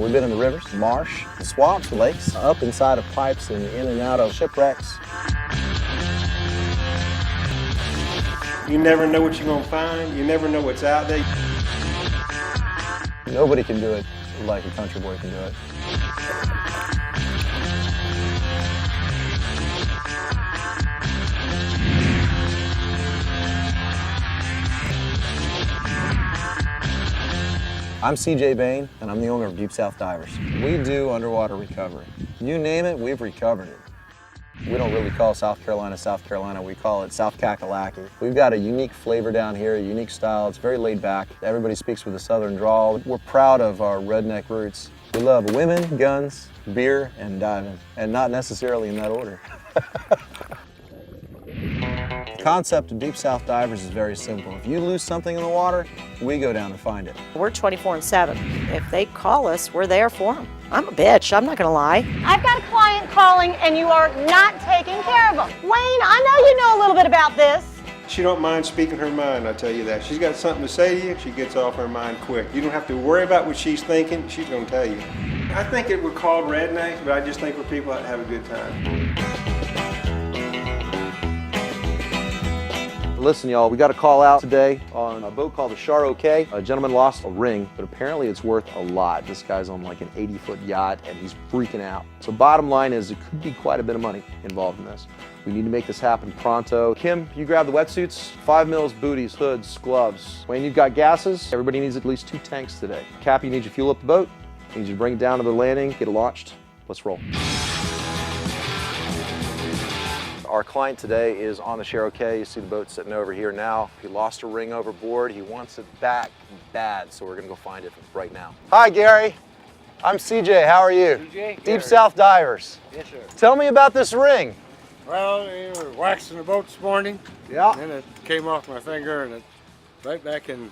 We've been in the rivers, marsh, the swamps, the lakes, up inside of pipes and in and out of shipwrecks. You never know what you're going to find. You never know what's out there. Nobody can do it like a country boy can do it. I'm SeaJay Bain, and I'm the owner of Deep South Divers. We do underwater recovery. You name it, we've recovered it. We don't really call South Carolina, we call it South Kakalaki. We've got a unique flavor down here, a unique style. It's very laid back. Everybody speaks with a southern drawl. We're proud of our redneck roots. We love women, guns, beer, and diving, and not necessarily in that order. The concept of Deep South Divers is very simple. If you lose something in the water, we go down to find it. We're 24/7. If they call us, we're there for them. I'm a bitch, I'm not gonna lie. I've got a client calling and you are not taking care of them. Wayne, I know you know a little bit about this. She don't mind speaking her mind, I tell you that. She's got something to say to you, she gets off her mind quick. You don't have to worry about what she's thinking, she's gonna tell you. I think it we're called rednecks, but I just think we're people that have a good time. Listen, y'all, we got a call out today on a boat called the Char-OK. A gentleman lost a ring, but apparently it's worth a lot. This guy's on like an 80-foot yacht and he's freaking out. So bottom line is it could be quite a bit of money involved in this. We need to make this happen pronto. Kim, you grab the wetsuits, 5 mils, booties, hoods, gloves. Wayne, you've got gases. Everybody needs at least 2 tanks today. Cap, you need to fuel up the boat. I need you to bring it down to the landing, get it launched. Let's roll. Our client today is on the Char-OK. You see the boat sitting over here now. He lost a ring overboard. He wants it back bad, so we're gonna go find it right now. Hi, Gary. I'm SeaJay. How are you? SeaJay? Deep South Divers. Yes, sir. Tell me about this ring. Well, we were waxing the boat this morning. Yeah. And it came off my finger and it right back in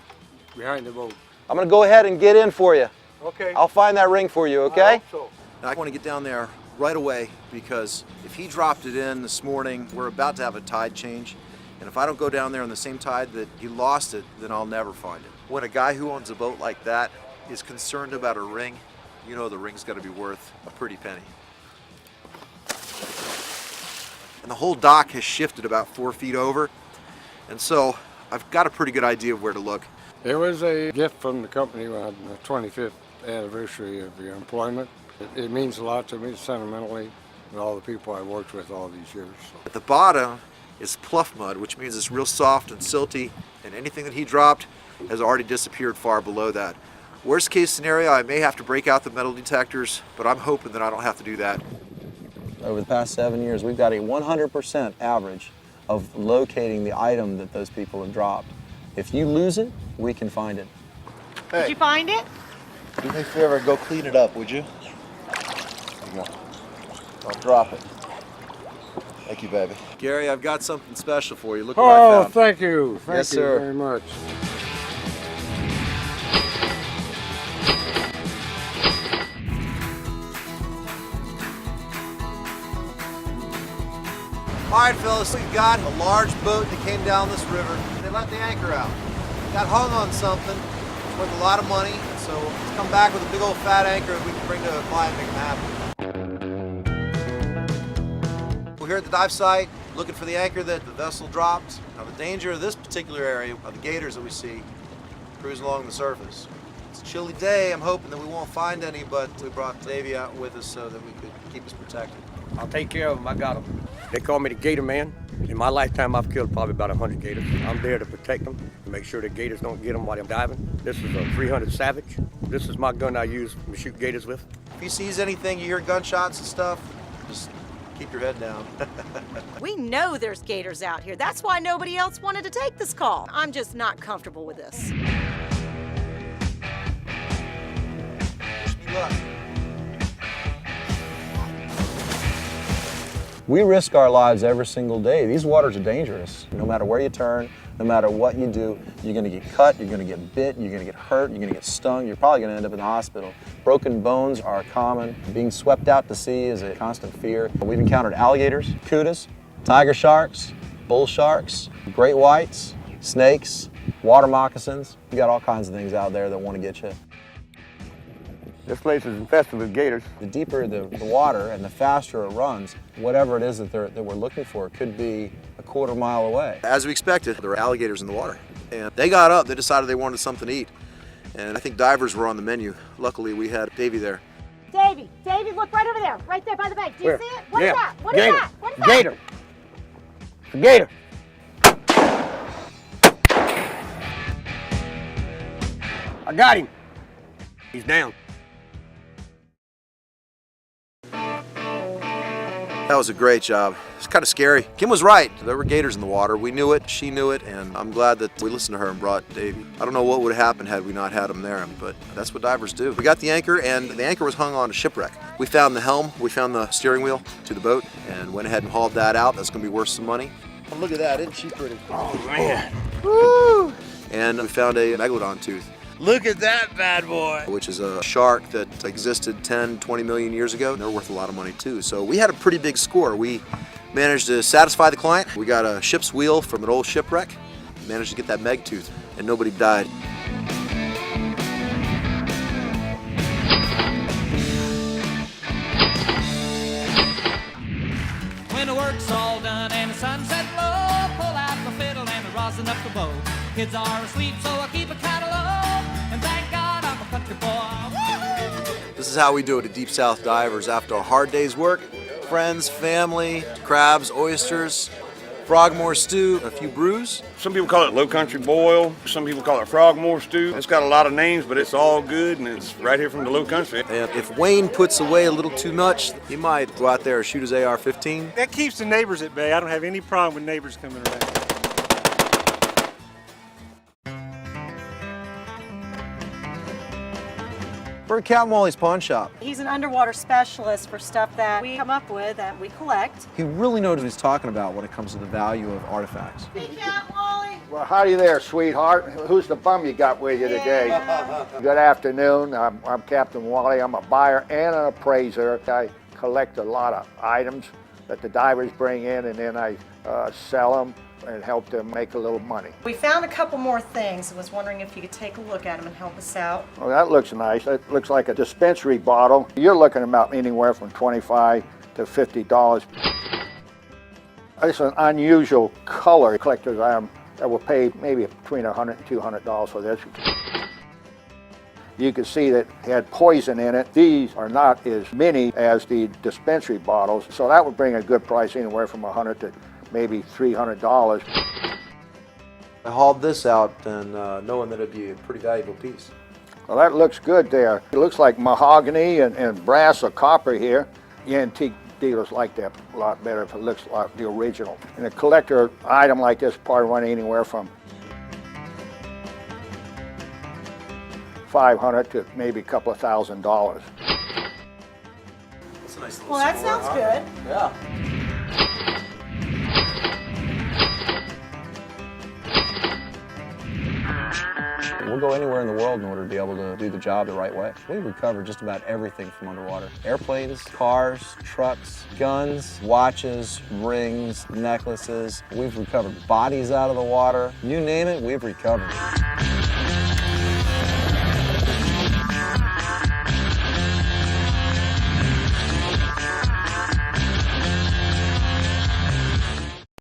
behind the boat. I'm gonna go ahead and get in for you. Okay. I'll find that ring for you, okay? I hope so. I want to get down there right away because if he dropped it in this morning, we're about to have a tide change. And if I don't go down there on the same tide that he lost it, then I'll never find it. When a guy who owns a boat like that is concerned about a ring, you know the ring's got to be worth a pretty penny. And the whole dock has shifted about 4 feet over. And so I've got a pretty good idea of where to look. It was a gift from the company on the 25th anniversary of your employment. It means a lot to me sentimentally and all the people I worked with all these years. So. At the bottom is pluff mud, which means it's real soft and silty, and anything that he dropped has already disappeared far below that. Worst case scenario, I may have to break out the metal detectors, but I'm hoping that I don't have to do that. Over the past 7 years, we've got a 100% average of locating the item that those people have dropped. If you lose it, we can find it. Hey, Did you find it? do me a favor and go clean it up, would you? There you go. I'll drop it. Thank you, baby. Gary, I've got something special for you. Look what I Oh, found. thank you. Thank Yes, you sir. very much. All right, fellas, we've got a large boat that came down this river. They let the anchor out. Got hung on something. It's worth a lot of money. So let's come back with a big old fat anchor that we can bring to a client and make them happy. We're here at the dive site looking for the anchor that the vessel dropped. Now the danger of this particular area are the gators that we see cruising along the surface. It's a chilly day. I'm hoping that we won't find any, but we brought Davey out with us so that we could keep us protected. I'll take care of them. I got them. They call me the Gator Man. In my lifetime, I've killed probably about 100 gators. I'm there to protect them, to make sure the gators don't get them while I'm diving. This is a 300 Savage. This is my gun I use to shoot gators with. If you sees anything, you hear gunshots and stuff, just keep your head down. We know there's gators out here. That's why nobody else wanted to take this call. I'm just not comfortable with this. Wish me luck. We risk our lives every single day. These waters are dangerous. No matter where you turn, no matter what you do, you're gonna get cut, you're gonna get bit, you're gonna get hurt, you're gonna get stung, you're probably gonna end up in the hospital. Broken bones are common. Being swept out to sea is a constant fear. We've encountered alligators, kudas, tiger sharks, bull sharks, great whites, snakes, water moccasins. You got all kinds of things out there that wanna get you. This place is infested with gators. The deeper the water and the faster it runs, whatever it is that we're looking for could be a quarter mile away. As we expected, there were alligators in the water. And they got up, they decided they wanted something to eat. And I think divers were on the menu. Luckily, we had Davey there. Davey, look right over there, right there by the bank. Do you see it? What is that? What is Gator. that? What is that? Gator. It's a gator. I got him. He's down. That was a great job. It's kind of scary. Kim was right. There were gators in the water. We knew it, she knew it, and I'm glad that we listened to her and brought Davey. I don't know what would have happened had we not had him there, but that's what divers do. We got the anchor, and the anchor was hung on a shipwreck. We found the helm, we found the steering wheel to the boat, and went ahead and hauled that out. That's gonna be worth some money. Look at that, isn't she pretty? Oh, man. Woo! And we found a megalodon tooth. Look at that bad boy. Which is a shark that existed 10, 20 million years ago. They're worth a lot of money too. So we had a pretty big score. We managed to satisfy the client. We got a ship's wheel from an old shipwreck. Managed to get that meg tooth, and nobody died. When the work's all done and the sunset low, pull out the fiddle and the rosin up the bow. Kids are asleep, so I keep a catalog, and thank God I'm a country boy. Woo-hoo! This is how we do it at Deep South Divers after a hard day's work. Friends, family, crabs, oysters, frogmore stew, a few brews. Some people call it low country boil. Some people call it frogmore stew. It's got a lot of names, but it's all good, and it's right here from the low country. And if Wayne puts away a little too much, he might go out there and shoot his AR-15. That keeps the neighbors at bay. I don't have any problem with neighbors coming around. We're at Captain Wally's pawn shop. He's an underwater specialist for stuff that we come up with that we collect. He really knows what he's talking about when it comes to the value of artifacts. Hey, Cat Wally. Well, howdy there, sweetheart. Who's the bum you got with you today? Good afternoon. I'm Captain Wally. I'm a buyer and an appraiser. I collect a lot of items that the divers bring in, and then I sell them and help them make a little money. We found a couple more things. I was wondering if you could take a look at them and help us out. Well, that looks nice. It looks like a dispensary bottle. You're looking about anywhere from $25 to $50. It's an unusual color. Collectors item that will pay maybe between $100 and $200 for this. You can see that it had poison in it. These are not as many as the dispensary bottles, so that would bring a good price anywhere from $100 to maybe $300. I hauled this out and knowing that it'd be a pretty valuable piece. Well, that looks good there. It looks like mahogany and brass or copper here. The antique dealers like that a lot better if it looks like the original. And a collector item like this probably run anywhere from $500 to maybe a couple of $1,000. That's a nice little Well, that sounds good. Yeah. We'll go anywhere in the world in order to be able to do the job the right way. We recover just about everything from underwater. Airplanes, cars, trucks, guns, watches, rings, necklaces. We've recovered bodies out of the water. You name it, we've recovered.